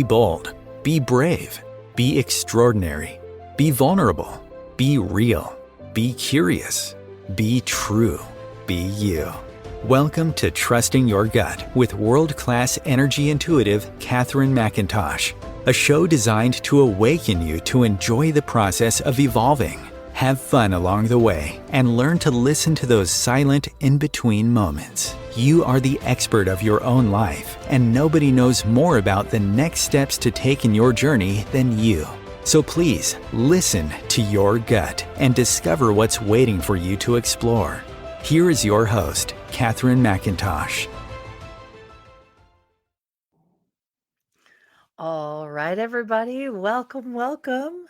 Be bold. Be brave. Be extraordinary. Be vulnerable. Be real. Be curious. Be true. Be you. Welcome to Trusting Your Gut with world-class energy intuitive Katherine McIntosh, a show designed to awaken you to enjoy the process of evolving, have fun along the way, and learn to listen to those silent in-between moments. You are the expert of your own life, and nobody knows more about the next steps to take in your journey than you. So please, listen to your gut and discover what's waiting for you to explore. Here is your host, Katherine McIntosh. All right, everybody, welcome.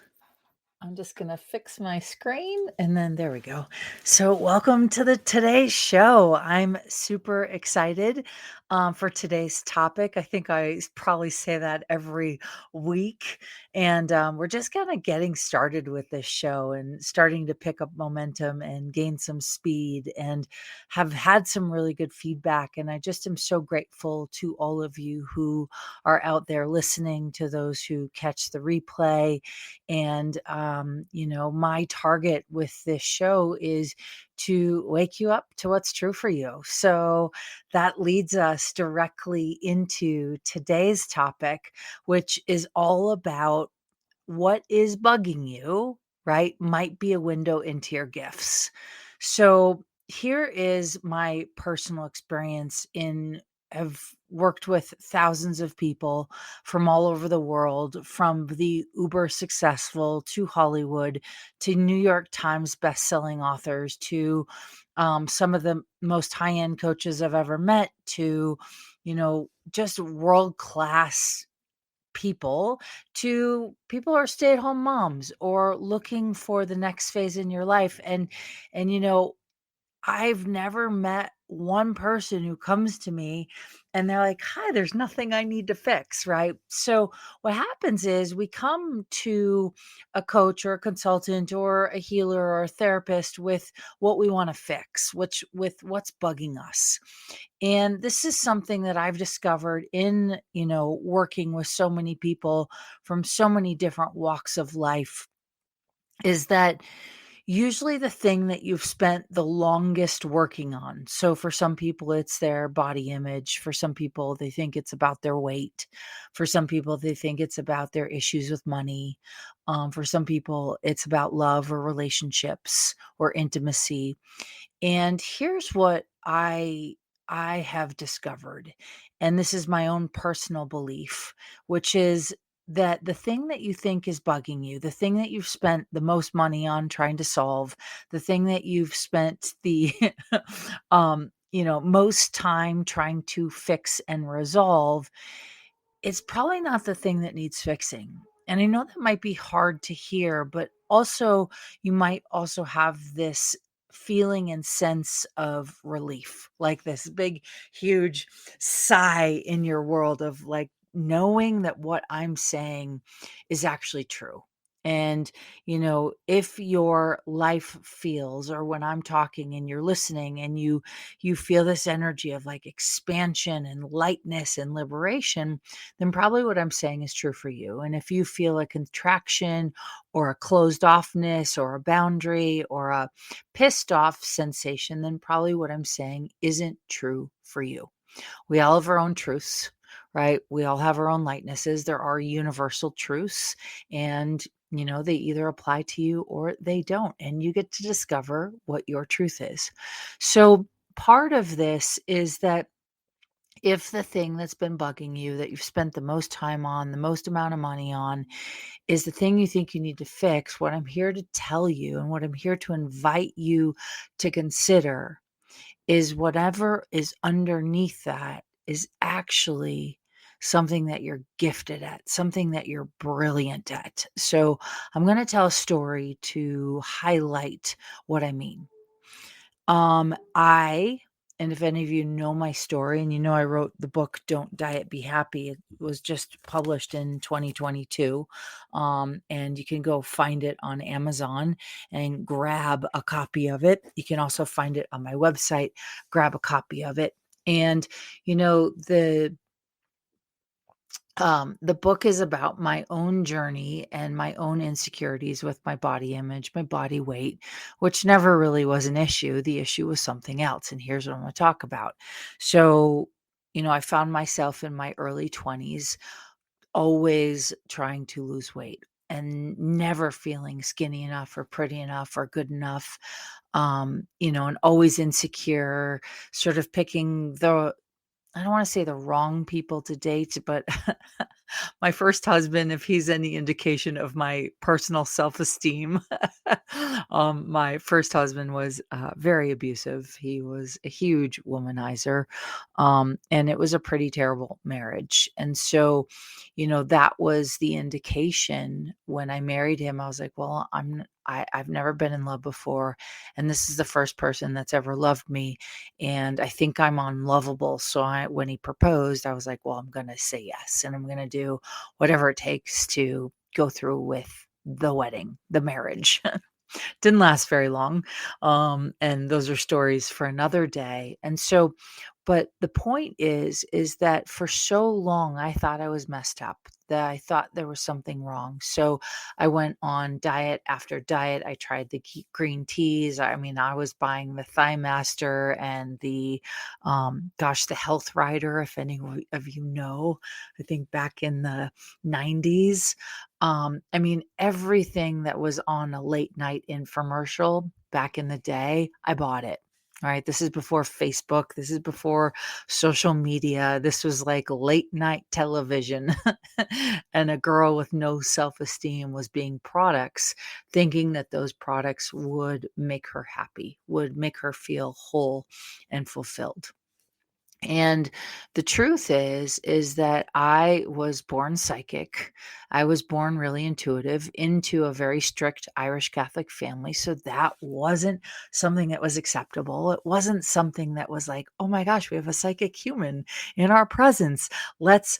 I'm just going to fix my screen and then there we go. So welcome to today's show. I'm super excited for today's topic. I think I probably say that every week. And we're just kind of getting started with this show and starting to pick up momentum and gain some speed and have had some really good feedback. And I just am so grateful to all of you who are out there listening, to those who catch the replay. And, my target with this show is to wake you up to what's true for you. So that leads us directly into today's topic, which is all about what is bugging you, right? Might be a window into your gifts. So here is my personal experience have worked with thousands of people from all over the world, from the uber successful to Hollywood, to New York Times bestselling authors, to some of the most high-end coaches I've ever met, to, just world-class people, to people who are stay-at-home moms or looking for the next phase in your life. And I've never met one person who comes to me and they're like, hi, there's nothing I need to fix, right? So what happens is we come to a coach or a consultant or a healer or a therapist with what we want to fix, with what's bugging us. And this is something that I've discovered in, working with so many people from so many different walks of life, is that usually the thing that you've spent the longest working on. So for some people, it's their body image. For some people, they think it's about their weight. For some people, they think it's about their issues with money. For some people, it's about love or relationships or intimacy. And here's what I have discovered, and this is my own personal belief, which is that the thing that you think is bugging you, the thing that you've spent the most money on trying to solve, the thing that you've spent the most time trying to fix and resolve, it's probably not the thing that needs fixing. And I know that might be hard to hear, but also you might also have this feeling and sense of relief, like this big, huge sigh in your world of like knowing that what I'm saying is actually true. And, if your life feels, or when I'm talking and you're listening and you feel this energy of like expansion and lightness and liberation, then probably what I'm saying is true for you. And if you feel a contraction or a closed offness or a boundary or a pissed off sensation, then probably what I'm saying isn't true for you. We all have our own truths, right? We all have our own lightnesses. There are universal truths, and they either apply to you or they don't, and you get to discover what your truth is. So part of this is that if the thing that's been bugging you, that you've spent the most time on, the most amount of money on, is the thing you think you need to fix, what I'm here to tell you and what I'm here to invite you to consider is whatever is underneath that is actually something that you're gifted at, something that you're brilliant at. So I'm going to tell a story to highlight what I mean. And if any of you know my story, and I wrote the book Don't Diet, Be Happy. It was just published in 2022. And you can go find it on Amazon and grab a copy of it. You can also find it on my website, grab a copy of it. And the The book is about my own journey and my own insecurities with my body image, my body weight, which never really was an issue. The issue was something else. And here's what I'm going to talk about. So, I found myself in my early 20s always trying to lose weight and never feeling skinny enough or pretty enough or good enough, and always insecure, sort of picking I don't want to say the wrong people to date, but my first husband, if he's any indication of my personal self-esteem, my first husband was very abusive. He was a huge womanizer, and it was a pretty terrible marriage. And so, that was the indication when I married him. I was like, well, I've never been in love before, and this is the first person that's ever loved me, and I think I'm unlovable. So when he proposed, I was like, well, I'm going to say yes. And I'm going to do whatever it takes to go through with the wedding, the marriage. Didn't last very long. And those are stories for another day. And so, but the point is that for so long, I thought I was messed up, that I thought there was something wrong. So I went on diet after diet. I tried the green teas. I mean, I was buying the Thigh Master and the Health Rider, if any of you know, I think back in the 90s. I mean, everything that was on a late night infomercial back in the day, I bought it. All right. This is before Facebook. This is before social media. This was like late night television. And a girl with no self esteem was being products, thinking that those products would make her happy, would make her feel whole and fulfilled. And the truth is that I was born psychic. I was born really intuitive into a very strict Irish Catholic family. So that wasn't something that was acceptable. It wasn't something that was like, oh my gosh, we have a psychic human in our presence. Let's,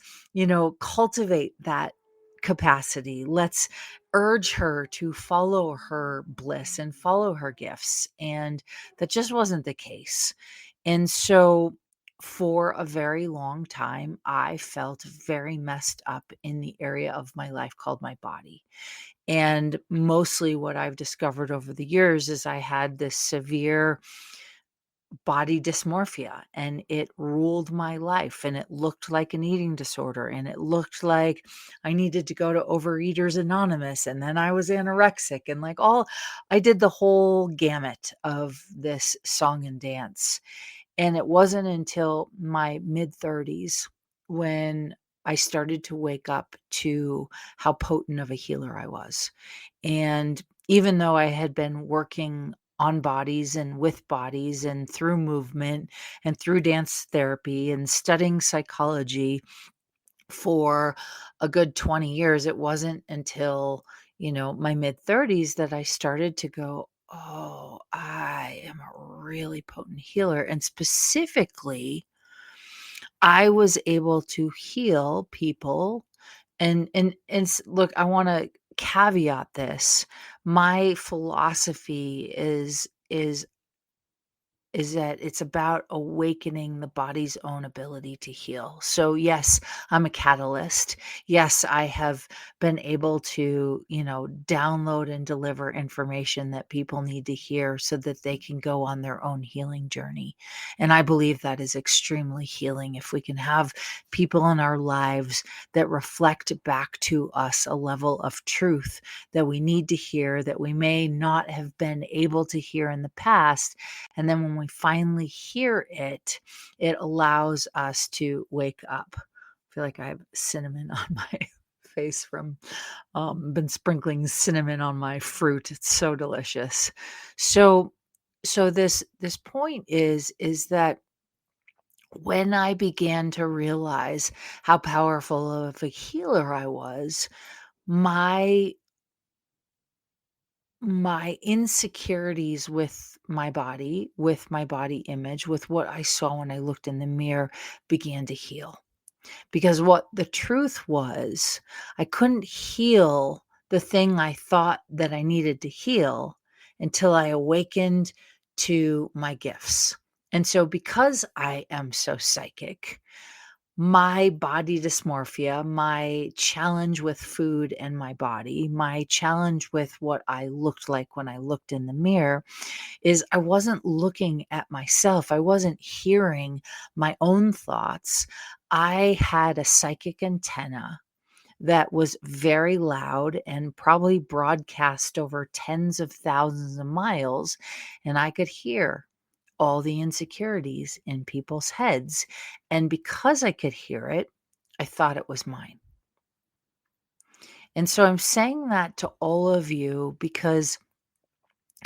cultivate that capacity. Let's urge her to follow her bliss and follow her gifts. And that just wasn't the case. And so for a very long time, I felt very messed up in the area of my life called my body. And mostly what I've discovered over the years is I had this severe body dysmorphia, and it ruled my life, and it looked like an eating disorder, and it looked like I needed to go to Overeaters Anonymous, and then I was anorexic, and I did the whole gamut of this song and dance. And it wasn't until my mid 30s when I started to wake up to how potent of a healer I was. And even though I had been working on bodies and with bodies and through movement and through dance therapy and studying psychology for a good 20 years, it wasn't until, my mid 30s that I started to go, oh, I am a really potent healer. And specifically, I was able to heal people. Look, I want to caveat this. My philosophy is that it's about awakening the body's own ability to heal. So yes, I'm a catalyst. Yes, I have been able to, download and deliver information that people need to hear so that they can go on their own healing journey. And I believe that is extremely healing if we can have people in our lives that reflect back to us a level of truth that we need to hear, that we may not have been able to hear in the past. And then when we finally hear it, it allows us to wake up. I feel like I have cinnamon on my face from been sprinkling cinnamon on my fruit. It's so delicious. So this point is that when I began to realize how powerful of a healer I was, my my insecurities with my body image, with what I saw when I looked in the mirror began to heal. Because what the truth was, I couldn't heal the thing I thought that I needed to heal until I awakened to my gifts. And so because I am so psychic, my body dysmorphia, my challenge with food and my body, my challenge with what I looked like when I looked in the mirror is I wasn't looking at myself. I wasn't hearing my own thoughts. I had a psychic antenna that was very loud and probably broadcast over tens of thousands of miles, and I could hear all the insecurities in people's heads. And because I could hear it, I thought it was mine. And so I'm saying that to all of you because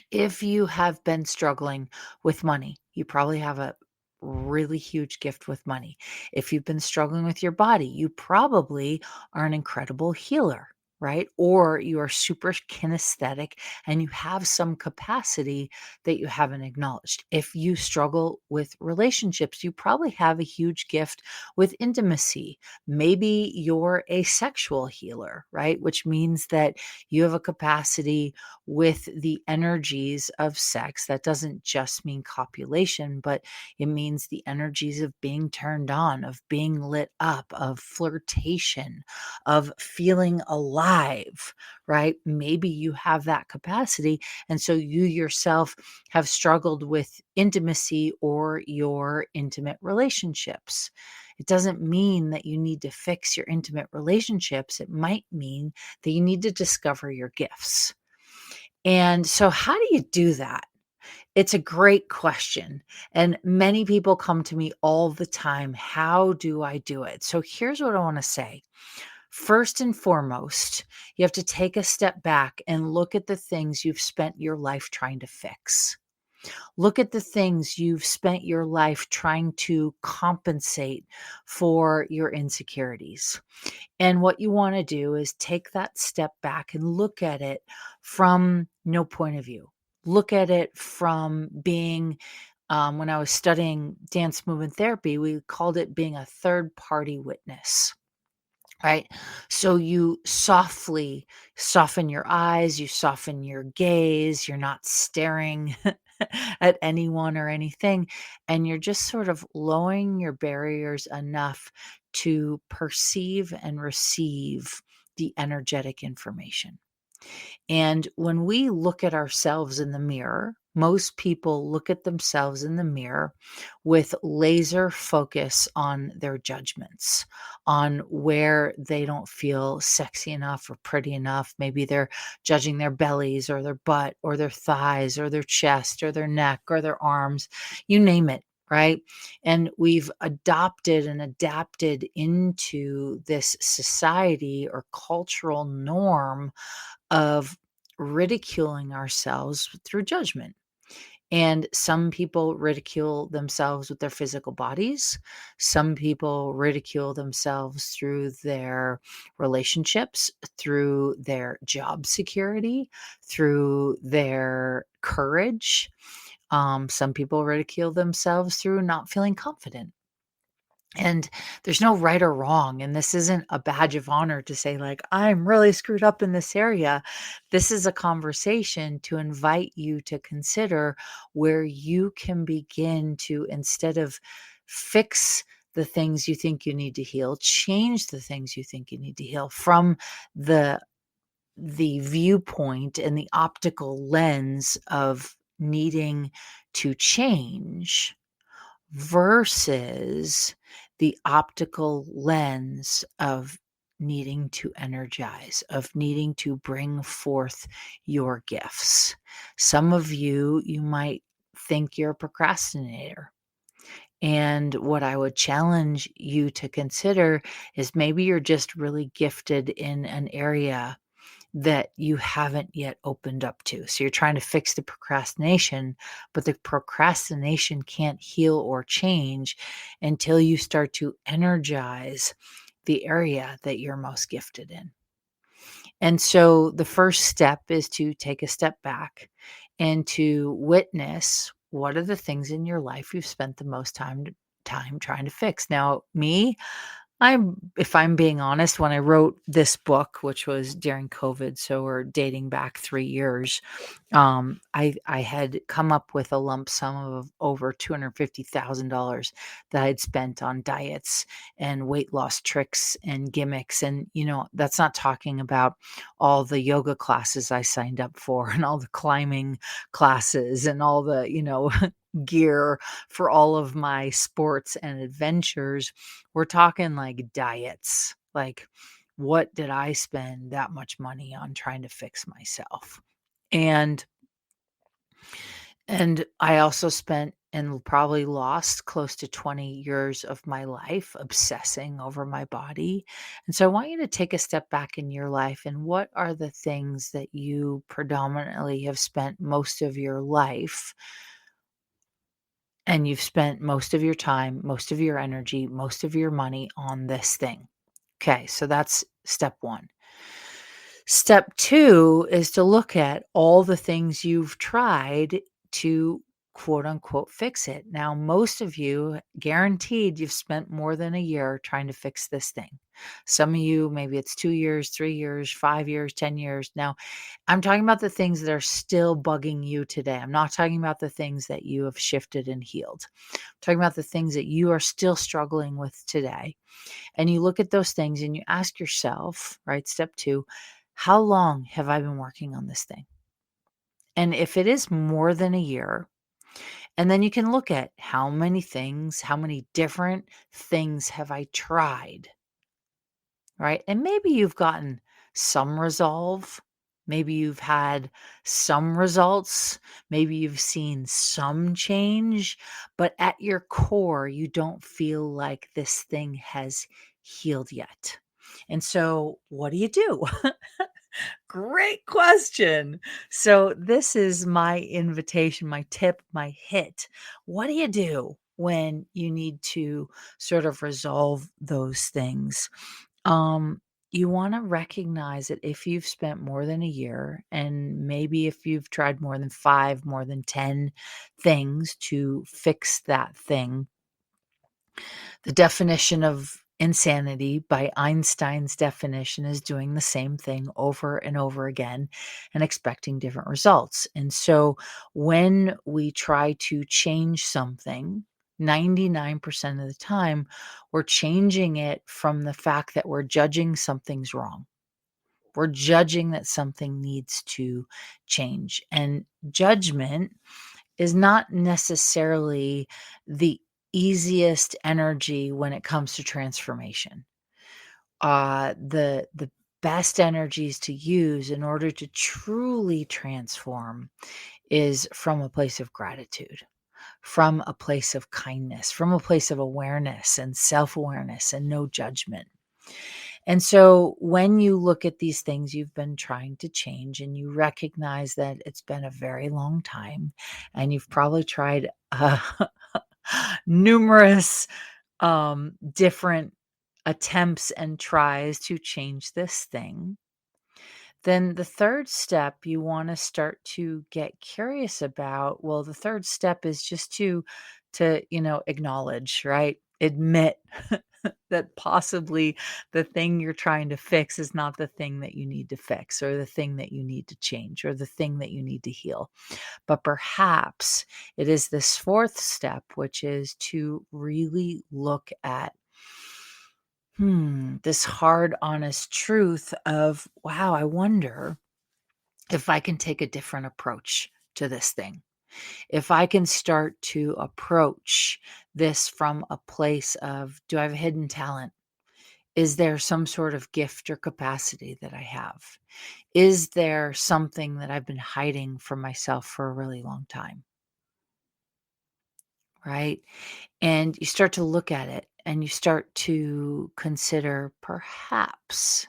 if you have been struggling with money, you probably have a really huge gift with money. If you've been struggling with your body, you probably are an incredible healer, right? Or you are super kinesthetic and you have some capacity that you haven't acknowledged. If you struggle with relationships, you probably have a huge gift with intimacy. Maybe you're a sexual healer, right? Which means that you have a capacity with the energies of sex. That doesn't just mean copulation, but it means the energies of being turned on, of being lit up, of flirtation, of feeling alive, right? Maybe you have that capacity. And so you yourself have struggled with intimacy or your intimate relationships. It doesn't mean that you need to fix your intimate relationships. It might mean that you need to discover your gifts. And so, how do you do that? It's a great question. And many people come to me all the time. How do I do it? So, here's what I want to say. First and foremost, you have to take a step back and look at the things you've spent your life trying to fix. Look at the things you've spent your life trying to compensate for your insecurities. And what you want to do is take that step back and look at it from no point of view. Look at it from being, when I was studying dance movement therapy, we called it being a third party witness. Right. So you softly soften your eyes, you soften your gaze, you're not staring at anyone or anything. And you're just sort of lowering your barriers enough to perceive and receive the energetic information. And when we look at ourselves in the mirror, most people look at themselves in the mirror with laser focus on their judgments, on where they don't feel sexy enough or pretty enough. Maybe they're judging their bellies or their butt or their thighs or their chest or their neck or their arms, you name it. Right. And we've adopted and adapted into this society or cultural norm of ridiculing ourselves through judgment. And some people ridicule themselves with their physical bodies. Some people ridicule themselves through their relationships, through their job security, through their courage. Some people ridicule themselves through not feeling confident. And there's no right or wrong. And this isn't a badge of honor to say, like, I'm really screwed up in this area. This is a conversation to invite you to consider where you can begin to, instead of fix the things you think you need to heal, change the things you think you need to heal from the viewpoint and the optical lens of needing to change versus the optical lens of needing to energize, of needing to bring forth your gifts. Some of you, you might think you're a procrastinator. And what I would challenge you to consider is maybe you're just really gifted in an area that you haven't yet opened up to. So you're trying to fix the procrastination, but the procrastination can't heal or change until you start to energize the area that you're most gifted in. And so the first step is to take a step back and to witness what are the things in your life you've spent the most time trying to fix. Now, me, if I'm being honest, when I wrote this book, which was during COVID, so we're dating back 3 years, I had come up with a lump sum of over $250,000 that I'd spent on diets and weight loss tricks and gimmicks, and, that's not talking about all the yoga classes I signed up for and all the climbing classes and all the, gear for all of my sports and adventures. We're talking like diets. Like, what did I spend that much money on trying to fix myself? And and I also spent and probably lost close to 20 years of my life obsessing over my body. And so I want you to take a step back in your life, and what are the things that you predominantly have spent most of your life, and you've spent most of your time, most of your energy, most of your money on this thing. Okay, so that's step 1. Step 2 is to look at all the things you've tried to quote unquote fix it. Now, most of you, guaranteed, you've spent more than a year trying to fix this thing. Some of you, maybe it's 2 years, 3 years, 5 years, 10 years. Now, I'm talking about the things that are still bugging you today. I'm not talking about the things that you have shifted and healed. I'm talking about the things that you are still struggling with today. And you look at those things and you ask yourself, right? Step 2, how long have I been working on this thing? And if it is more than a year, and then you can look at how many things, how many different things have I tried, right? And maybe you've gotten some resolve. Maybe you've had some results. Maybe you've seen some change, but at your core, you don't feel like this thing has healed yet. And so, what do you do? Great question. So, this is my invitation, my tip, my hit. What do you do when you need to sort of resolve those things? Um, you want to recognize that if you've spent more than a year, and maybe if you've tried more than 5, more than 10 things to fix that thing, the definition of insanity by Einstein's definition is doing the same thing over and over again and expecting different results. And so when we try to change something, 99% of the time, we're changing it from the fact that we're judging something's wrong. We're judging that something needs to change. And judgment is not necessarily the easiest energy when it comes to transformation. The best energies to use in order to truly transform is from a place of gratitude, from a place of kindness, from a place of awareness and self-awareness and no judgment. And so when you look at these things you've been trying to change and you recognize that it's been a very long time and you've probably tried numerous different attempts and tries to change this thing, then the third step you want to start to get curious about. Well, the third step is just to acknowledge, right? Admit that possibly the thing you're trying to fix is not the thing that you need to fix, or the thing that you need to change, or the thing that you need to heal. But perhaps it is this fourth step, which is to really look at this hard, honest truth of, wow, I wonder if I can take a different approach to this thing. If I can start to approach this from a place of, do I have a hidden talent? Is there some sort of gift or capacity that I have? Is there something that I've been hiding from myself for a really long time? Right? And you start to look at it and you start to consider, perhaps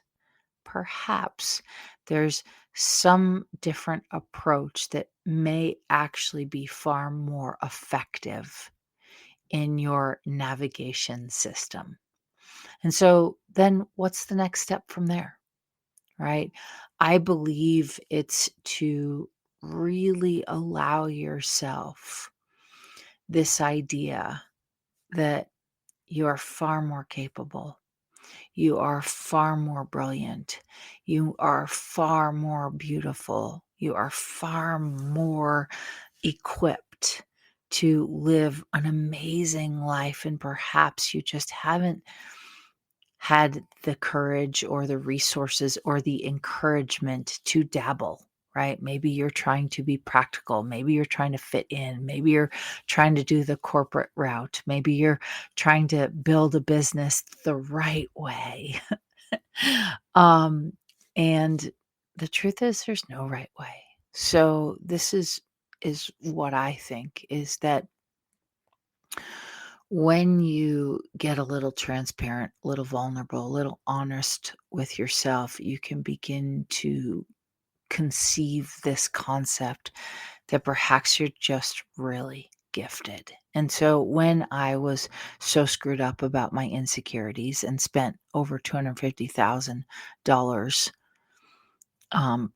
there's some different approach that may actually be far more effective in your navigation system. And so then what's the next step from there? Right? I believe it's to really allow yourself this idea that you are far more capable. You are far more brilliant. You are far more beautiful. You are far more equipped to live an amazing life. And perhaps you just haven't had the courage or the resources or the encouragement to dabble, right? Maybe you're trying to be practical. Maybe you're trying to fit in. Maybe you're trying to do the corporate route. Maybe you're trying to build a business the right way. um, and the truth is there's no right way. So this is what I think is that when you get a little transparent, a little vulnerable, a little honest with yourself, you can begin to conceive this concept that perhaps you're just really gifted. And so when I was so screwed up about my insecurities and spent over $250,000,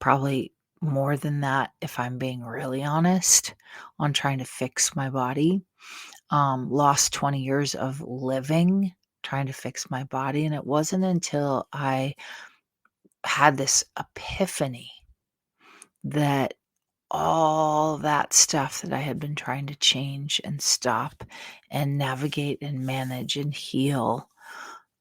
probably more than that, if I'm being really honest, on trying to fix my body, lost 20 years of living trying to fix my body. And it wasn't until I had this epiphany that all that stuff that I had been trying to change and stop and navigate and manage and heal,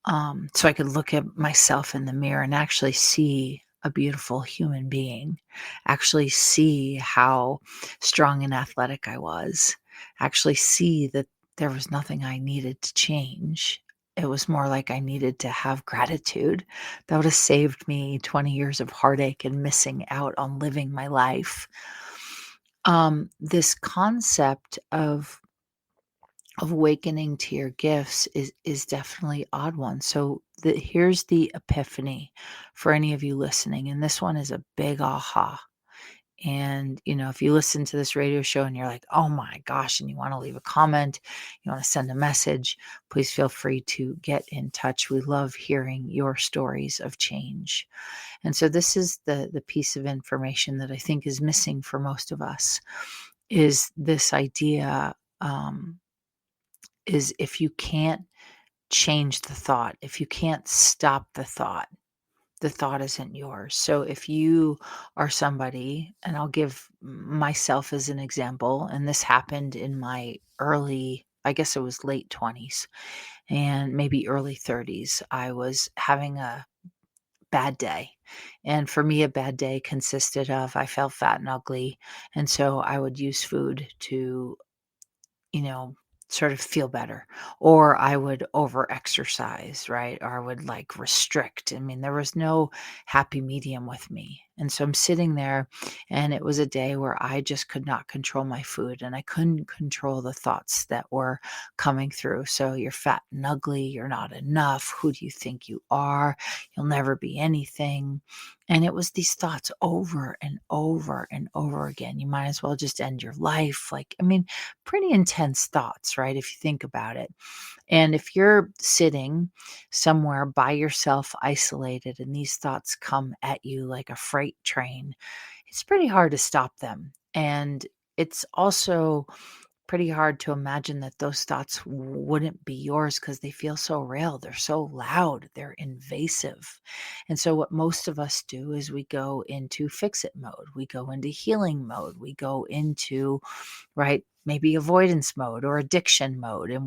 so I could look at myself in the mirror and actually see a beautiful human being, actually see how strong and athletic I was, actually see that there was nothing I needed to change. It was more like I needed to have gratitude. That would have saved me 20 years of heartache and missing out on living my life. This concept of awakening to your gifts is definitely odd one. So here's the epiphany for any of you listening, and this one is a big aha. And if you listen to this radio show and you're like, oh my gosh, and you want to leave a comment, you want to send a message, please feel free to get in touch. We love hearing your stories of change. And so this is the piece of information that I think is missing for most of us, is this idea, is if you can't change the thought, if you can't stop the thought isn't yours. So if you are somebody, and I'll give myself as an example, and this happened in my early, I guess it was late 20s and maybe early 30s, I was having a bad day. And for me, a bad day consisted of I felt fat and ugly. And so I would use food to you know, sort of feel better. Or I would over exercise, right? Or I would like restrict. I mean, there was no happy medium with me. And so I'm sitting there, and it was a day where I just could not control my food and I couldn't control the thoughts that were coming through. So you're fat and ugly. You're not enough. Who do you think you are? You'll never be anything. And it was these thoughts over and over and over again. You might as well just end your life. Like, I mean, pretty intense thoughts, right? If you think about it. And if you're sitting somewhere by yourself, isolated, and these thoughts come at you like a freight train, it's pretty hard to stop them. And it's also pretty hard to imagine that those thoughts wouldn't be yours because they feel so real. They're so loud. They're invasive. And so, what most of us do is we go into fix it mode, we go into healing mode, we go into, right, maybe avoidance mode or addiction mode, and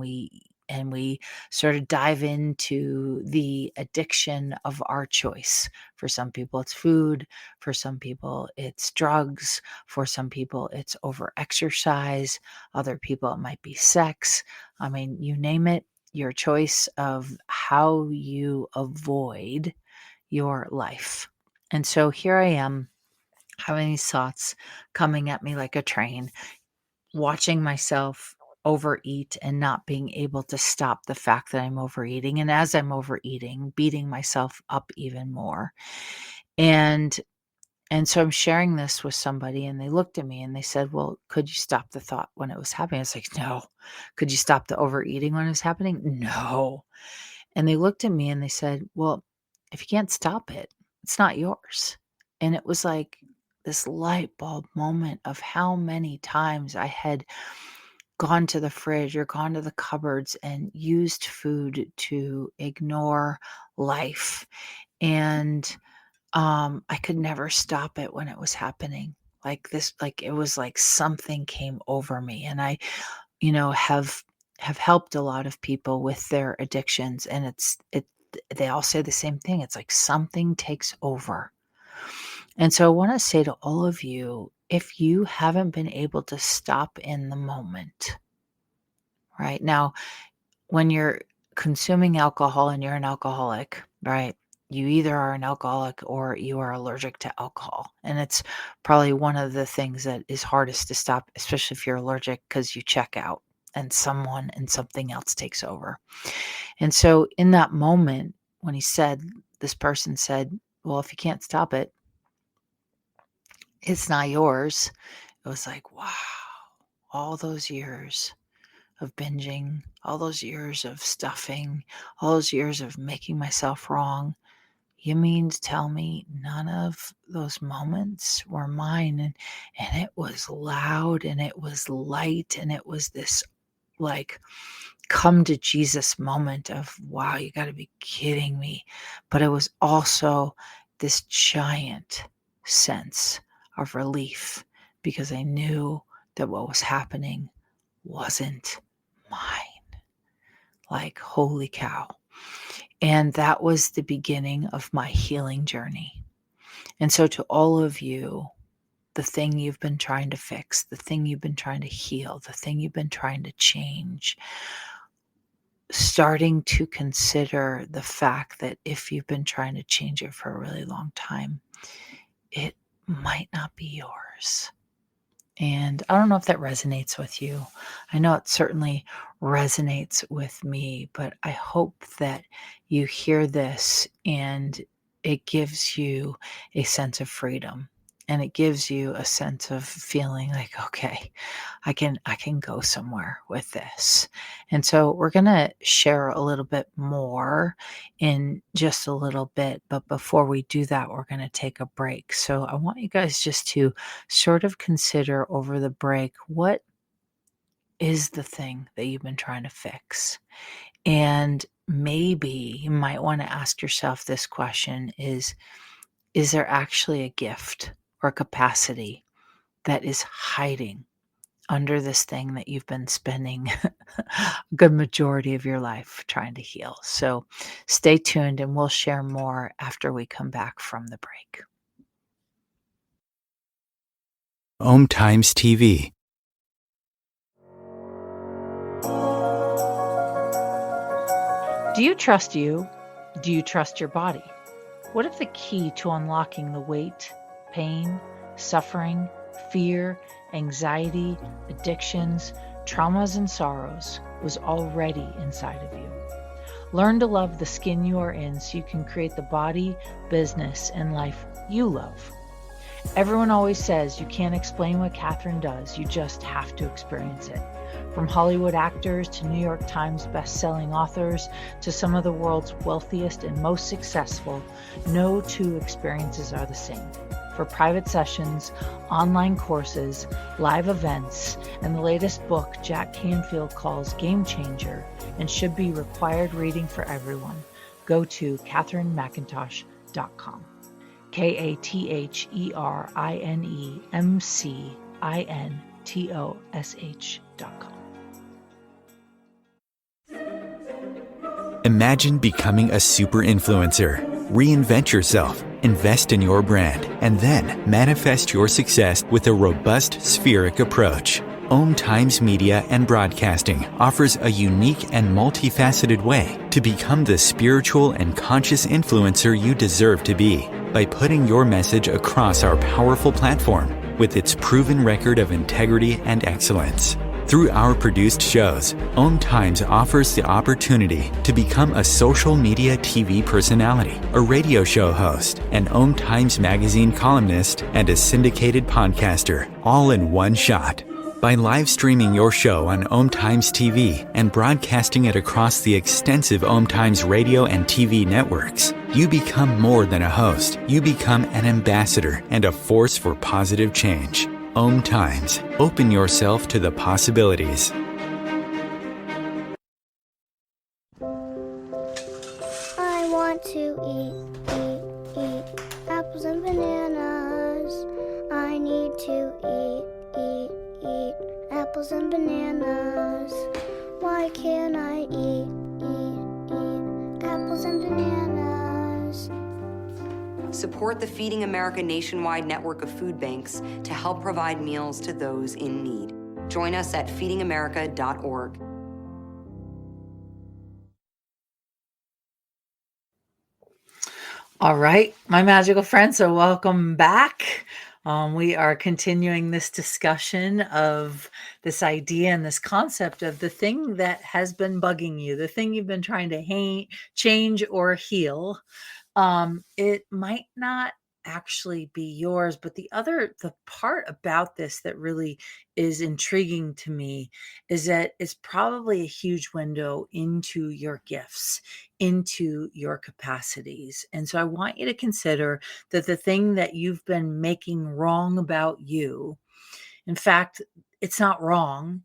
we sort of dive into the addiction of our choice. For some people it's food, for some people it's drugs, for some people it's over exercise, other people it might be sex. I mean, you name it, your choice of how you avoid your life. And so here I am having these thoughts coming at me like a train, watching myself overeat and not being able to stop the fact that I'm overeating. And as I'm overeating, beating myself up even more. And so I'm sharing this with somebody, and they looked at me and they said, well, could you stop the thought when it was happening? I was like, no. Could you stop the overeating when it was happening? No. And they looked at me and they said, well, if you can't stop it, it's not yours. And it was like this light bulb moment of how many times I had gone to the fridge or gone to the cupboards and used food to ignore life. And I could never stop it when it was happening. Like it was like something came over me. And I, have helped a lot of people with their addictions. And they all say the same thing. It's like something takes over. And so I want to say to all of you, if you haven't been able to stop in the moment, right? Now, when you're consuming alcohol and you're an alcoholic, right? You either are an alcoholic or you are allergic to alcohol. And it's probably one of the things that is hardest to stop, especially if you're allergic, because you check out and someone and something else takes over. And so in that moment, when this person said, well, if you can't stop it, it's not yours. It was like, wow, all those years of binging, all those years of stuffing, all those years of making myself wrong. You mean to tell me none of those moments were mine? And it was loud and it was light and it was this like come to Jesus moment of, wow, you got to be kidding me. But it was also this giant sense of relief because I knew that what was happening wasn't mine. Like, holy cow. And that was the beginning of my healing journey. And so to all of you, the thing you've been trying to fix, the thing you've been trying to heal, the thing you've been trying to change, starting to consider the fact that if you've been trying to change it for a really long time, it might not be yours. And I don't know if that resonates with you. I know it certainly resonates with me, but I hope that you hear this and it gives you a sense of freedom. And it gives you a sense of feeling like, okay, I can go somewhere with this. And so we're going to share a little bit more in just a little bit. But before we do that, we're going to take a break. So I want you guys just to sort of consider over the break, what is the thing that you've been trying to fix? And maybe you might want to ask yourself this question is there actually a gift or capacity that is hiding under this thing that you've been spending a good majority of your life trying to heal? So stay tuned and we'll share more after we come back from the break. OMTimes TV. Do you trust you? Do you trust your body? What if the key to unlocking the weight, pain, suffering, fear, anxiety, addictions, traumas, and sorrows was already inside of you? Learn to love the skin you are in so you can create the body, business, and life you love. Everyone always says you can't explain what Katherine does, you just have to experience it. From Hollywood actors to New York Times best-selling authors to some of the world's wealthiest and most successful, no two experiences are the same. For private sessions, online courses, live events, and the latest book Jack Canfield calls Game Changer and should be required reading for everyone, go to katherinemcintosh.com. KatherineMcintosh.com. Imagine becoming a super influencer. Reinvent yourself, invest in your brand, and then manifest your success with a robust spheric approach. OMTimes Media and Broadcasting offers a unique and multifaceted way to become the spiritual and conscious influencer you deserve to be by putting your message across our powerful platform with its proven record of integrity and excellence. Through our produced shows, OMTimes offers the opportunity to become a social media TV personality, a radio show host, an OMTimes magazine columnist, and a syndicated podcaster, all in one shot. By live streaming your show on OMTimes TV and broadcasting it across the extensive OMTimes radio and TV networks, you become more than a host. You become an ambassador and a force for positive change. OMTimes. Open yourself to the possibilities. Support the Feeding America nationwide network of food banks to help provide meals to those in need. Join us at feedingamerica.org. All right, my magical friends, so welcome back. We are continuing this discussion of this idea and this concept of the thing that has been bugging you, the thing you've been trying to change or heal. It might not actually be yours, but the part about this that really is intriguing to me is that it's probably a huge window into your gifts, into your capacities. And so I want you to consider that the thing that you've been making wrong about you, in fact, it's not wrong.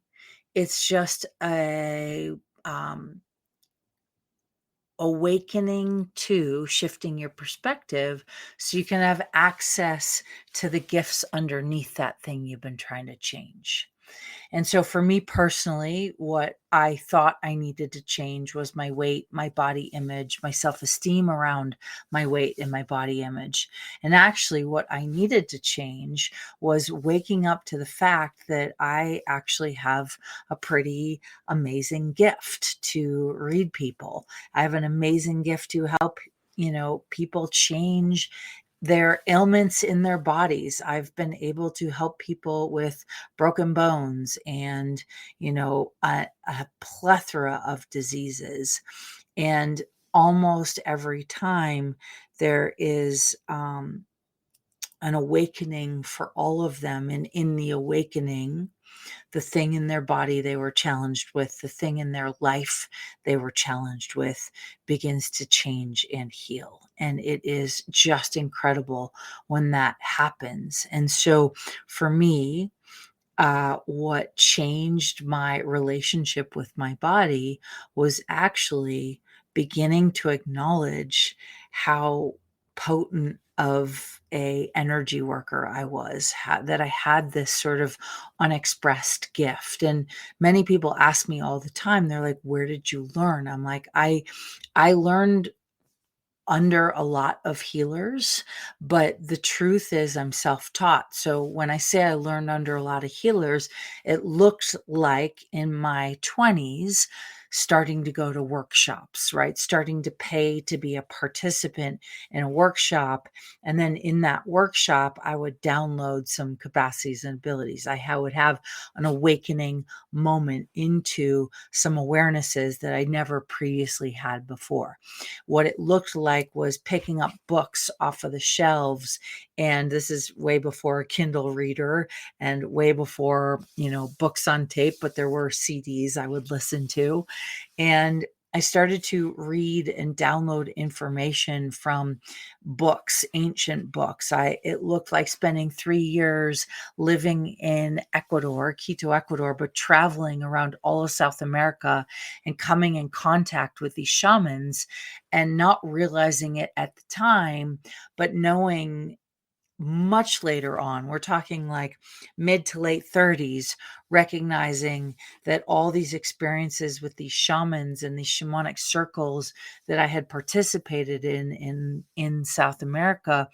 It's just a awakening to shifting your perspective so you can have access to the gifts underneath that thing you've been trying to change. And so for me personally, what I thought I needed to change was my weight, my body image, my self-esteem around my weight and my body image. And actually what I needed to change was waking up to the fact that I actually have a pretty amazing gift to read people. I have an amazing gift to help, people change their ailments in their bodies. I've been able to help people with broken bones and, a plethora of diseases. And almost every time there is an awakening for all of them. And in the awakening, the thing in their body they were challenged with, the thing in their life they were challenged with, begins to change and heal. And it is just incredible when that happens. And so for me, what changed my relationship with my body was actually beginning to acknowledge how potent of a energy worker I was, that I had this sort of unexpressed gift. And many people ask me all the time, they're like, where did you learn? I'm like, I learned under a lot of healers, but the truth is I'm self-taught. So when I say I learned under a lot of healers, it looked like in my 20s, starting to go to workshops, right? Starting to pay to be a participant in a workshop. And then in that workshop, I would download some capacities and abilities. I would have an awakening moment into some awarenesses that I never previously had before. What it looked like was picking up books off of the shelves. And this is way before a Kindle reader and way before, books on tape, but there were CDs I would listen to. And I started to read and download information from books, ancient books. It looked like spending 3 years living in Ecuador, Quito, Ecuador, but traveling around all of South America and coming in contact with these shamans and not realizing it at the time, but knowing much later on, we're talking like mid to late 30s, recognizing that all these experiences with these shamans and these shamanic circles that I had participated in South America,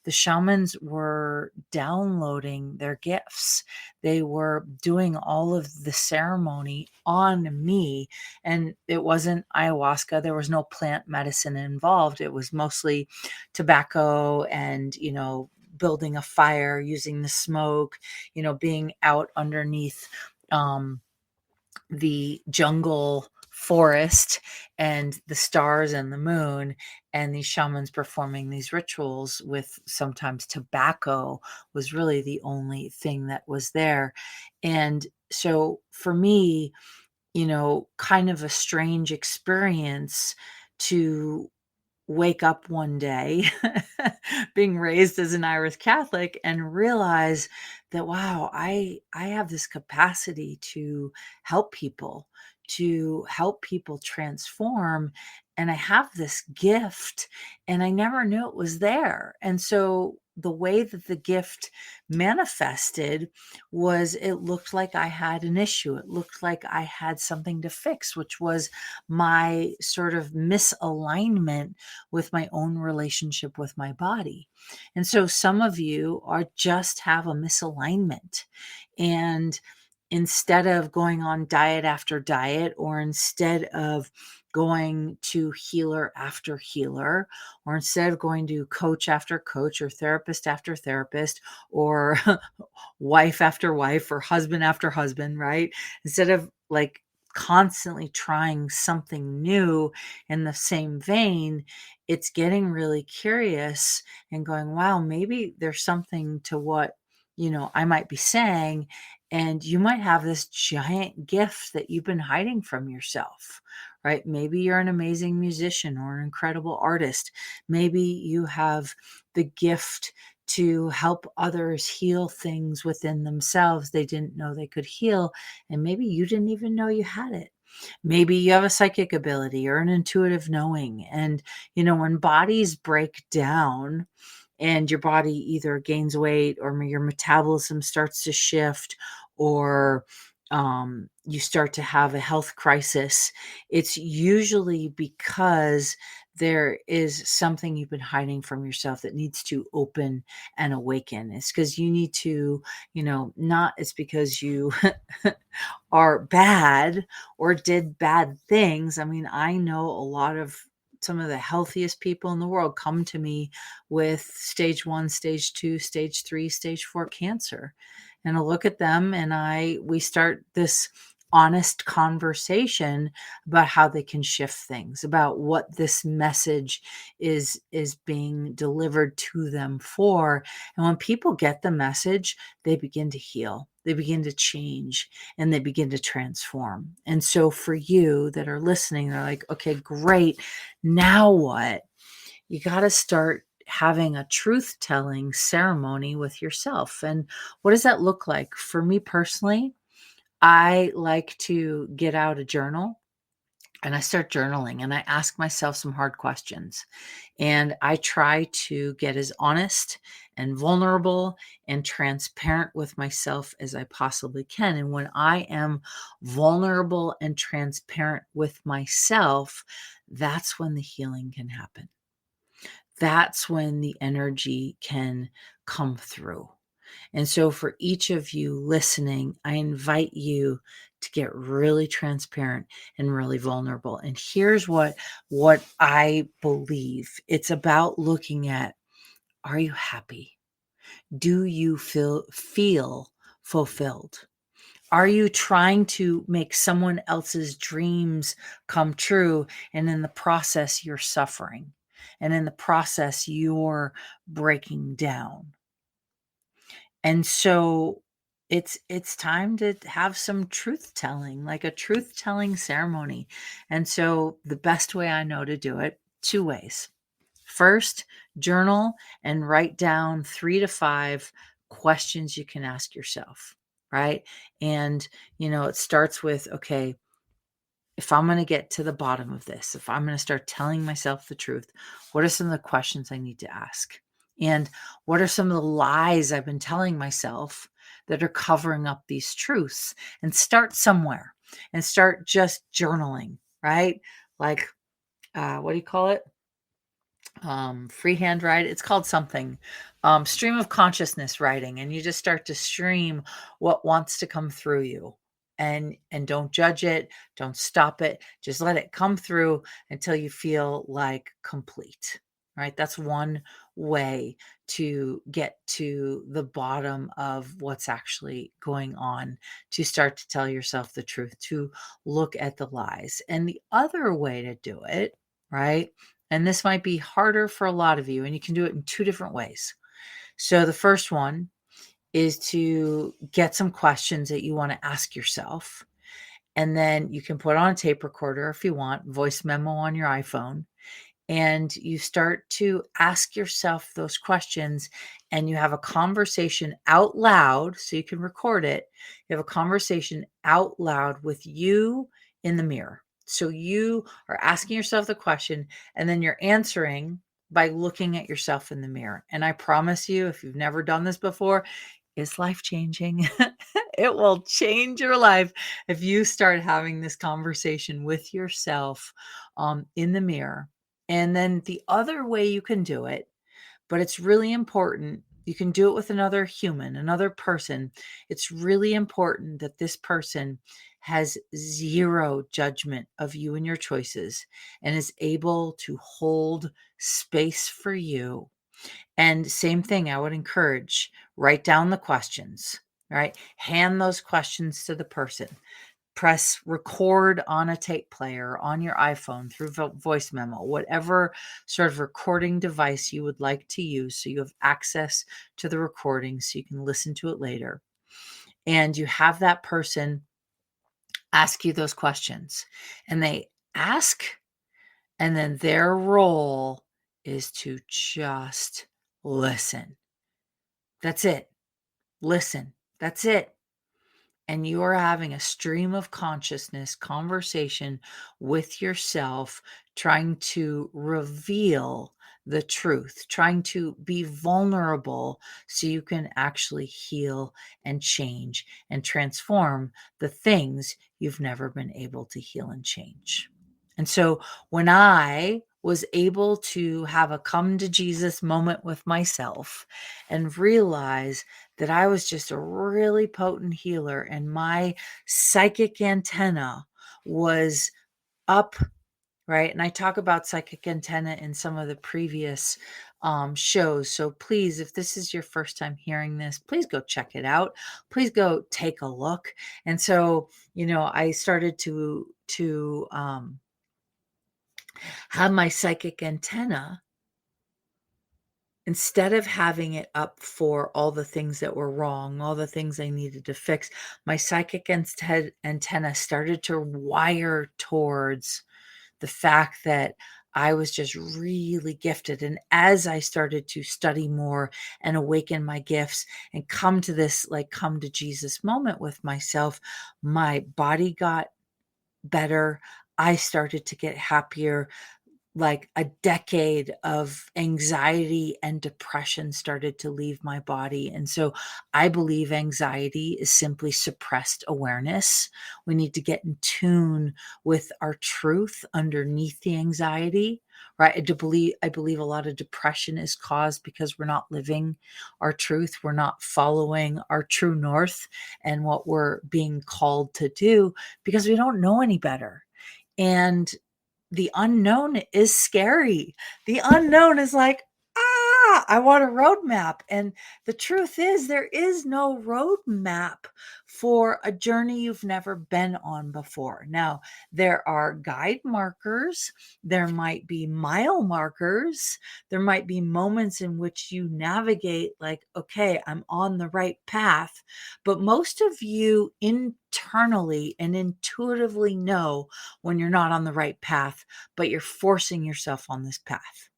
the shamans were downloading their gifts. They were doing all of the ceremony on me, and it wasn't ayahuasca. There was no plant medicine involved. It was mostly tobacco and, building a fire, using the smoke, being out underneath the jungle forest and the stars and the moon, and these shamans performing these rituals with sometimes tobacco was really the only thing that was there. And so for me, kind of a strange experience to wake up one day being raised as an Irish Catholic and realize that, wow, I have this capacity to help people transform, and I have this gift and I never knew it was there. And so the way that the gift manifested was it looked like I had an issue. It looked like I had something to fix, which was my sort of misalignment with my own relationship with my body. And so some of you are just have a misalignment. And instead of going on diet after diet, or instead of going to healer after healer, or instead of going to coach after coach, or therapist after therapist, or wife after wife, or husband after husband, right? Instead of like constantly trying something new in the same vein, it's getting really curious and going, wow, maybe there's something to what, I might be saying. And you might have this giant gift that you've been hiding from yourself, right? Maybe you're an amazing musician or an incredible artist. Maybe you have the gift to help others heal things within themselves they didn't know they could heal. And maybe you didn't even know you had it. Maybe you have a psychic ability or an intuitive knowing. And, when bodies break down, and your body either gains weight, or your metabolism starts to shift, or you start to have a health crisis, it's usually because there is something you've been hiding from yourself that needs to open and awaken. It's because you need to, not it's because you are bad or did bad things. I mean, I know a lot of some of the healthiest people in the world come to me with stage 1, stage 2, stage 3, stage 4 cancer. And I look at them and we start this honest conversation about how they can shift things, about what this message is being delivered to them for. And when people get the message, they begin to heal, they begin to change, and they begin to transform. And so for you that are listening, they're like, okay, great. Now what? You got to start having a truth telling ceremony with yourself. And what does that look like? For me personally, I like to get out a journal and I start journaling and I ask myself some hard questions. And I try to get as honest and vulnerable and transparent with myself as I possibly can. And when I am vulnerable and transparent with myself, that's when the healing can happen. That's when the energy can come through. And so for each of you listening, I invite you to get really transparent and really vulnerable. And here's what I believe. It's about looking at, are you happy? Do you feel fulfilled? Are you trying to make someone else's dreams come true, and in the process you're suffering? And in the process you're breaking down? And so it's time to have some truth telling, like a truth telling ceremony. And so the best way I know to do it, 2 ways. First, journal and write down 3 to 5 questions you can ask yourself, right? And it starts with, okay, if I'm going to get to the bottom of this, if I'm going to start telling myself the truth, what are some of the questions I need to ask? And what are some of the lies I've been telling myself that are covering up these truths? And start somewhere and start just journaling, right? Like, what do you call it? Freehand write. It's called something, stream of consciousness writing. And you just start to stream what wants to come through you, and don't judge it. Don't stop it. Just let it come through until you feel like complete, right? That's one way to get to the bottom of what's actually going on, to start to tell yourself the truth, to look at the lies. And the other way to do it, right? And this might be harder for a lot of you, and you can do it in 2 different ways. So the first one is to get some questions that you want to ask yourself. And then you can put on a tape recorder if you want, voice memo on your iPhone, and you start to ask yourself those questions, and you have a conversation out loud so you can record it. You have a conversation out loud with you in the mirror. So you are asking yourself the question, and then you're answering by looking at yourself in the mirror. And I promise you, if you've never done this before, it's life-changing. It will change your life if you start having this conversation with yourself in the mirror. And then the other way you can do it, but it's really important, you can do it with another human, another person. It's really important that this person has zero judgment of you and your choices and is able to hold space for you. And same thing, I would encourage, write down the questions, right? Hand those questions to the person. Press record on a tape player, on your iPhone, through voice memo, whatever sort of recording device you would like to use, so you have access to the recording so you can listen to it later. And you have that person ask you those questions. And they ask, and then their role is to just listen. That's it. Listen. That's it. And you are having a stream of consciousness conversation with yourself, trying to reveal the truth, trying to be vulnerable so you can actually heal and change and transform the things you've never been able to heal and change. And so when I was able to have a come to Jesus moment with myself and realize that I was just a really potent healer and my psychic antenna was up, right? And I talk about psychic antenna in some of the previous shows. So please, if this is your first time hearing this, please go check it out. Please go take a look. And so, I started to have my psychic antenna, instead of having it up for all the things that were wrong, all the things I needed to fix, my psychic antenna started to wire towards the fact that I was just really gifted. And as I started to study more and awaken my gifts and come to this, come to Jesus moment with myself, my body got better. I started to get happier. Like a decade of anxiety and depression started to leave my body. And so I believe anxiety is simply suppressed awareness. We need to get in tune with our truth underneath the anxiety, right? I believe a lot of depression is caused because we're not living our truth. We're not following our true north and what we're being called to do because we don't know any better. And the unknown is scary. The unknown is like, I want a roadmap. And the truth is, there is no roadmap for a journey you've never been on before. Now, there are guide markers. There might be mile markers. There might be moments in which you navigate like, okay, I'm on the right path. But most of you internally and intuitively know when you're not on the right path, but you're forcing yourself on this path.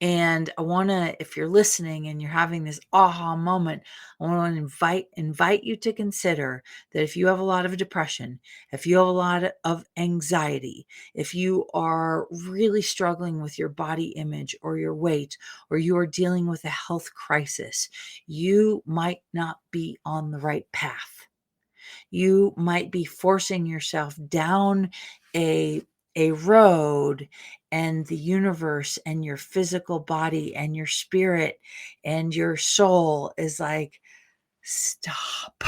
And I want to, if you're listening and you're having this aha moment, I want to invite you to consider that if you have a lot of depression, if you have a lot of anxiety, if you are really struggling with your body image or your weight, or you are dealing with a health crisis, you might not be on the right path. You might be forcing yourself down a road, and the universe and your physical body and your spirit and your soul is like, stop.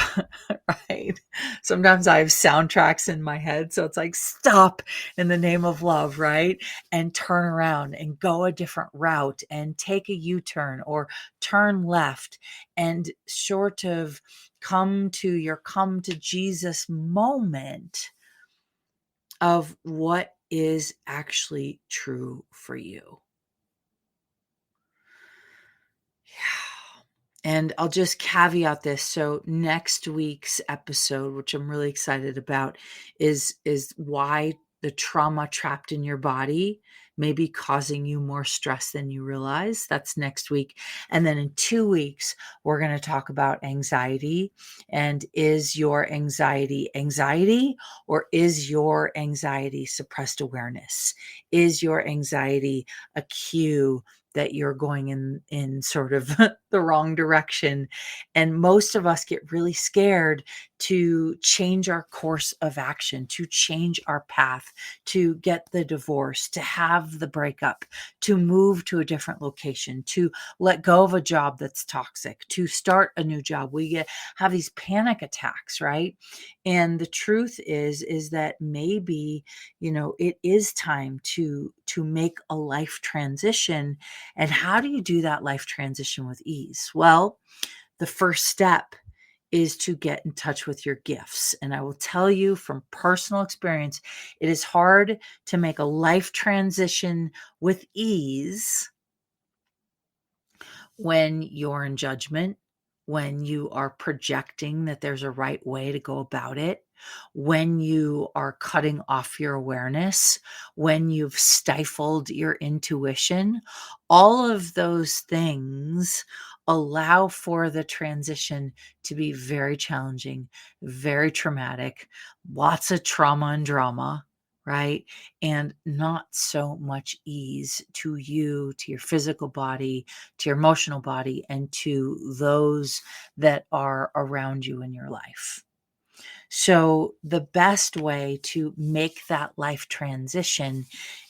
Right? Sometimes I have soundtracks in my head, so it's like, stop in the name of love, right? And turn around and go a different route and take a U-turn or turn left and sort of come to Jesus moment of what is actually true for you. Yeah. And I'll just caveat this. So next week's episode, which I'm really excited about, is why the trauma trapped in your body may be causing you more stress than you realize. That's next week. And then in 2 weeks, we're going to talk about anxiety. And is your anxiety anxiety, or is your anxiety suppressed awareness? Is your anxiety a cue that you're going in sort of the wrong direction? And most of us get really scared to change our course of action, to change our path, to get the divorce, to have the breakup, to move to a different location, to let go of a job that's toxic, to start a new job. We have these panic attacks, right? And the truth is that maybe, it is time to make a life transition. And how do you do that life transition with ease? Well, the first step is to get in touch with your gifts. And I will tell you from personal experience, it is hard to make a life transition with ease when you're in judgment, when you are projecting that there's a right way to go about it, when you are cutting off your awareness, when you've stifled your intuition. All of those things allow for the transition to be very challenging, very traumatic, lots of trauma and drama, right? And not so much ease to you, to your physical body, to your emotional body, and to those that are around you in your life. So the best way to make that life transition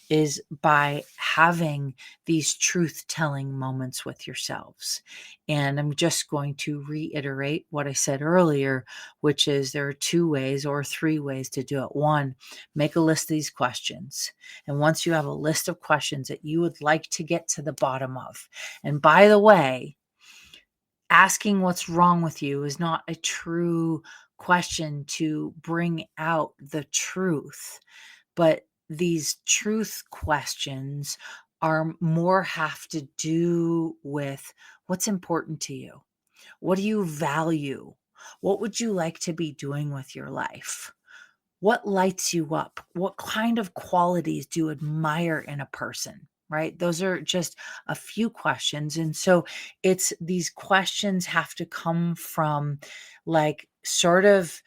is by having these truth-telling moments with yourselves. And I'm just going to reiterate what I said earlier, which is there are 2 ways or 3 ways to do it. 1, make a list of these questions. And once you have a list of questions that you would like to get to the bottom of, and by the way, asking what's wrong with you is not a true question to bring out the truth, but these truth questions are more have to do with what's important to you. What do you value? What would you like to be doing with your life? What lights you up? What kind of qualities do you admire in a person? Right? Those are just a few questions. And so it's these questions have to come from like sort of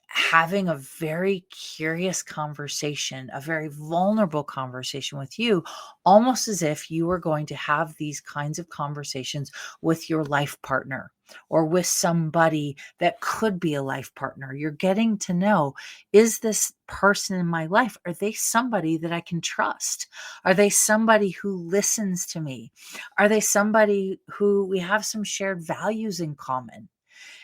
having a very curious conversation, a very vulnerable conversation with you, almost as if you were going to have these kinds of conversations with your life partner or with somebody that could be a life partner. You're getting to know, is this person in my life, are they somebody that I can trust? Are they somebody who listens to me? Are they somebody who we have some shared values in common?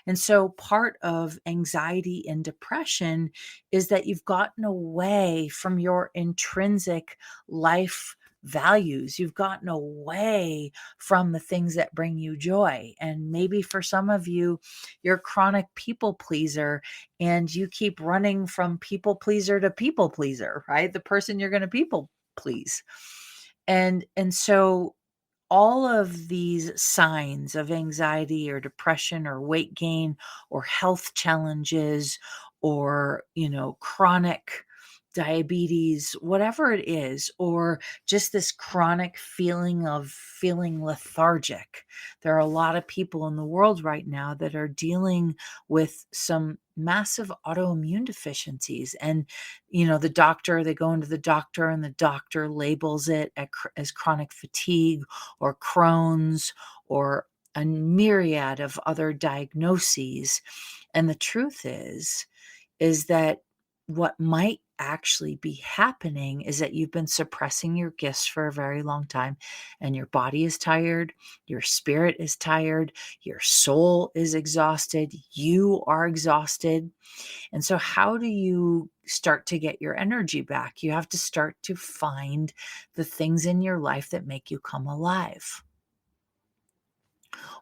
And so part of anxiety and depression is that you've gotten away from your intrinsic life values. You've gotten away from the things that bring you joy. And maybe for some of you, you're a chronic people pleaser and you keep running from people pleaser to people pleaser, right? The person you're going to people please. And so all of these signs of anxiety or depression or weight gain or health challenges or, chronic diabetes, whatever it is, or just this chronic feeling of feeling lethargic. There are a lot of people in the world right now that are dealing with some massive autoimmune deficiencies. And, they go into the doctor and the doctor labels it as chronic fatigue or Crohn's or a myriad of other diagnoses. And the truth is that what might actually be happening is that you've been suppressing your gifts for a very long time, and your body is tired, your spirit is tired, your soul is exhausted, you are exhausted. And so how do you start to get your energy back? You have to start to find the things in your life that make you come alive.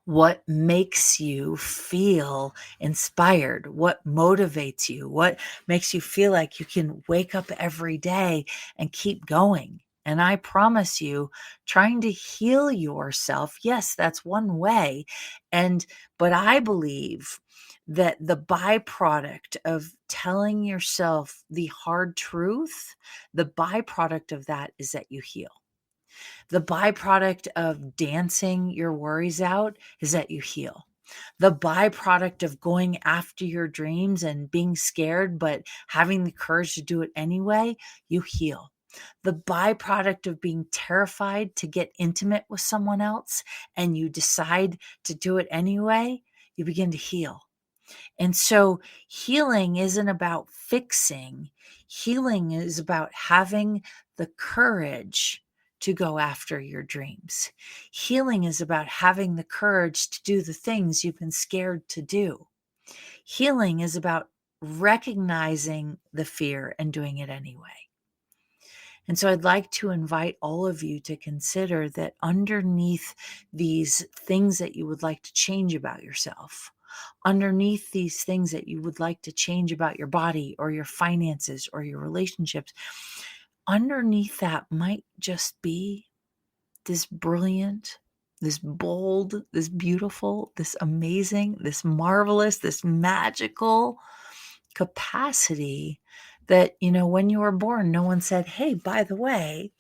What makes you feel inspired? What motivates you? What makes you feel like you can wake up every day and keep going? And I promise you, trying to heal yourself, yes, that's one way. But I believe that the byproduct of telling yourself the hard truth, the byproduct of that is that you heal. The byproduct of dancing your worries out is that you heal. The byproduct of going after your dreams and being scared, but having the courage to do it anyway, you heal. The byproduct of being terrified to get intimate with someone else and you decide to do it anyway, you begin to heal. And so healing isn't about fixing. Healing is about having the courage to go after your dreams. Healing is about having the courage to do the things you've been scared to do. Healing is about recognizing the fear and doing it anyway. And so I'd like to invite all of you to consider that underneath these things that you would like to change about yourself, underneath these things that you would like to change about your body or your finances or your relationships, underneath that might just be this brilliant, this bold, this beautiful, this amazing, this marvelous, this magical capacity that, when you were born, no one said, hey, by the way,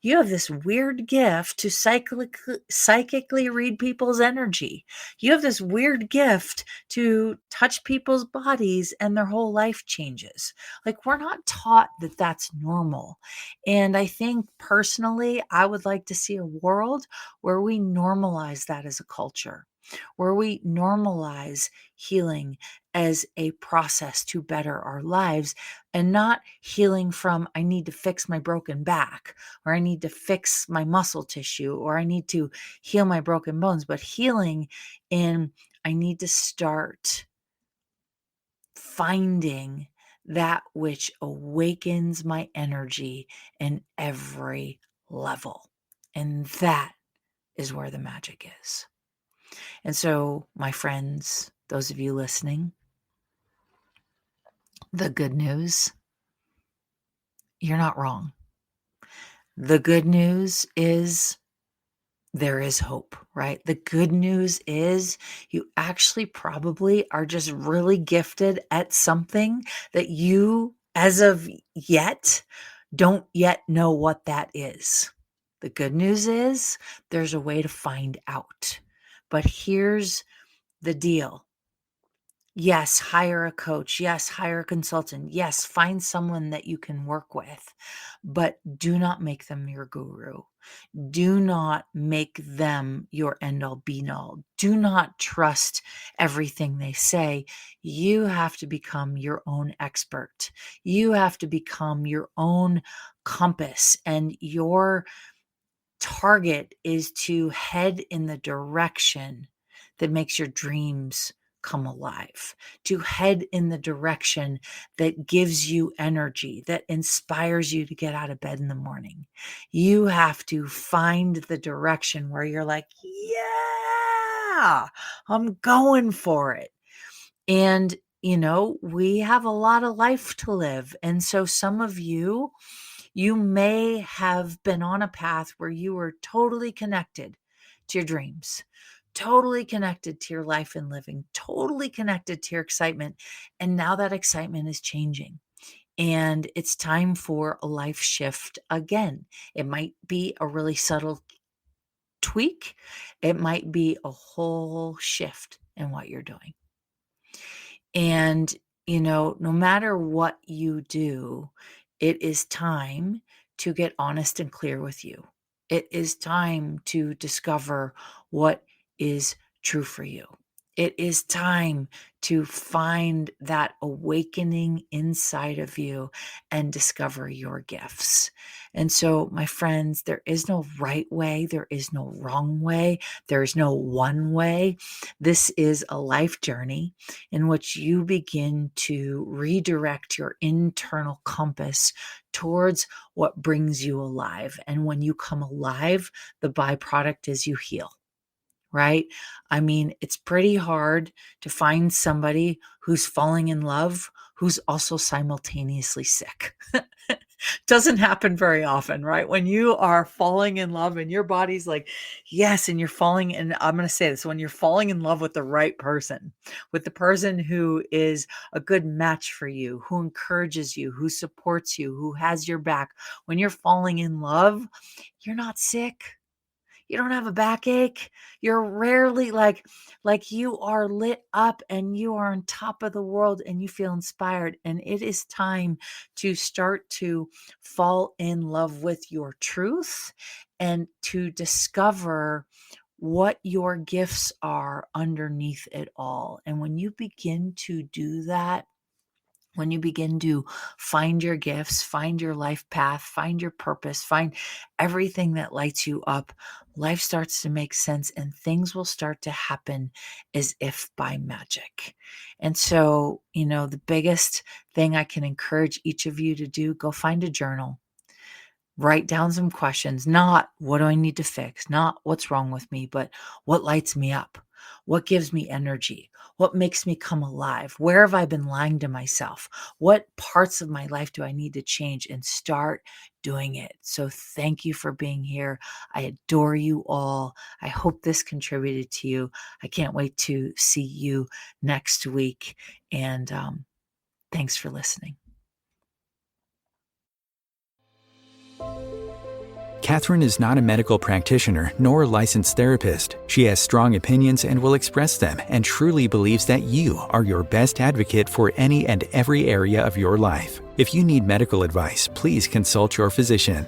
you have this weird gift to psychically read people's energy. You have this weird gift to touch people's bodies and their whole life changes. Like, we're not taught that that's normal. And I think personally, I would like to see a world where we normalize that as a culture, where we normalize healing as a process to better our lives, and not healing from, I need to fix my broken back, or I need to fix my muscle tissue, or I need to heal my broken bones, but healing in, I need to start finding that which awakens my energy in every level. And that is where the magic is. And so, my friends, those of you listening, the good news, you're not wrong. The good news is there is hope, right? The good news is you actually probably are just really gifted at something that you, as of yet, don't yet know what that is. The good news is there's a way to find out. But here's the deal. Yes, hire a coach. Yes, hire a consultant. Yes, find someone that you can work with, but do not make them your guru. Do not make them your end all be all. Do not trust everything they say. You have to become your own expert. You have to become your own compass, and your target is to head in the direction that makes your dreams come alive, to head in the direction that gives you energy, that inspires you to get out of bed in the morning. You have to find the direction where you're like, yeah, I'm going for it. And, we have a lot of life to live. And so some of you may have been on a path where you were totally connected to your dreams, totally connected to your life and living, totally connected to your excitement. And now that excitement is changing. And it's time for a life shift again. It might be a really subtle tweak. It might be a whole shift in what you're doing. And, no matter what you do, it is time to get honest and clear with you. It is time to discover what is true for you. It is time to find that awakening inside of you and discover your gifts. And so, my friends, there is no right way. There is no wrong way. There is no one way. This is a life journey in which you begin to redirect your internal compass towards what brings you alive. And when you come alive, the byproduct is you heal. Right? I mean, it's pretty hard to find somebody who's falling in love who's also simultaneously sick. Doesn't happen very often, right? When you are falling in love and your body's like, yes, and you're falling, and I'm going to say this, when you're falling in love with the right person, with the person who is a good match for you, who encourages you, who supports you, who has your back, when you're falling in love, you're not sick. You don't have a backache. You're rarely like you are lit up and you are on top of the world and you feel inspired. And it is time to start to fall in love with your truth and to discover what your gifts are underneath it all. And when you begin to do that, when you begin to find your gifts, find your life path, find your purpose, find everything that lights you up, life starts to make sense and things will start to happen as if by magic. And so, the biggest thing I can encourage each of you to do, go find a journal. Write down some questions, not what do I need to fix, not what's wrong with me, but what lights me up? What gives me energy? What makes me come alive? Where have I been lying to myself? What parts of my life do I need to change? And start doing it. So thank you for being here. I adore you all. I hope this contributed to you. I can't wait to see you next week. And thanks for listening. Katherine is not a medical practitioner nor a licensed therapist. She has strong opinions and will express them, and truly believes that you are your best advocate for any and every area of your life. If you need medical advice, please consult your physician.